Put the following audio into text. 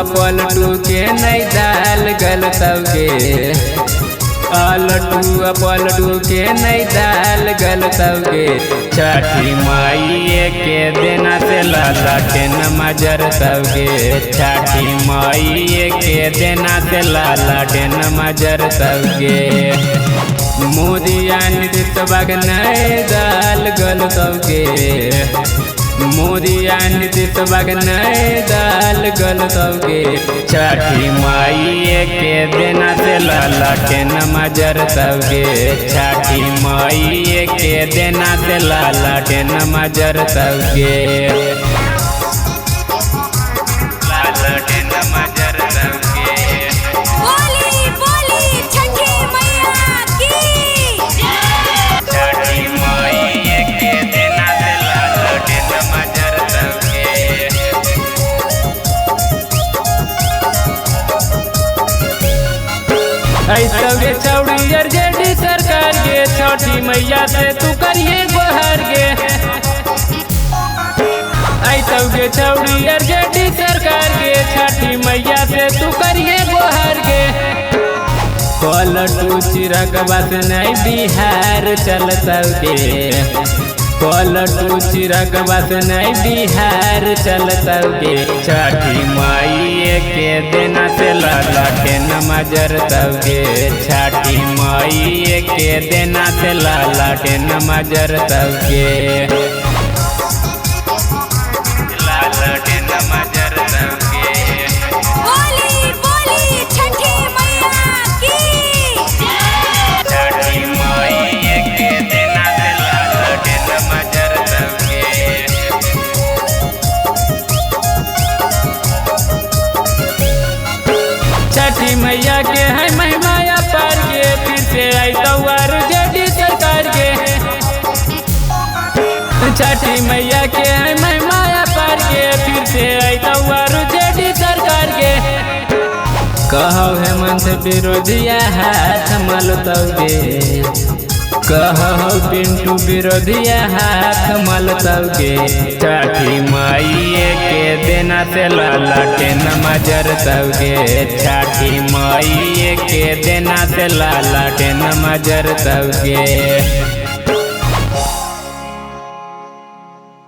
पलटू के नहीं दाल गलतौगे लट्टू पलटू के नहीं दाल गलतौगे छठी माई के देना से लाला के नमजर तौगे छठी माई के देना से लाला के नमजर तौगे मोदिया नित बग नहीं दाल गलतौगे मोदिया नित बग नहीं दाल गलतौगे छठी माई के देना से लाला के नमजर तौगे छठी माई के देना से लाला के नमजर तौगे लाला के नमजर तौगे बोली बोली छठी मैया की छठी माई के देना से लाला के नमजर तौगे ऐसवे चौड़ी जेडी सरकार के छठी मैया से तू करिए गोहर गे ऐसवे चौड़ी जेडी सरकार के छठी मैया से तू करिए गोहर गे पलटू चिरक बस नहीं बिहार चलतौगे पलटू चिरक बस नहीं बिहार चलतौगे छठी माई के देना से लाला के नमजर तौगे छठी माई के देना से लाला के नमजर तौगे लाला के नमजर तौगे बोली बोली छठी मैया की छठी माई के देना से लाला के नमजर तौगे छठी मैया के है महिमाया पार के फिर से आई तौर जेडी सरकार के छठी मैया के है महिमाया पार के फिर से आई तौर जेडी सरकार के कहो हेमंत विरोधिया हाथ मलतौगे कहो पिंटू विरोधिया हाथ मलतौगे छठी माई के देना से लाला के नमजर तौगे छठी माई के देना से लाला के नमजर तौगे।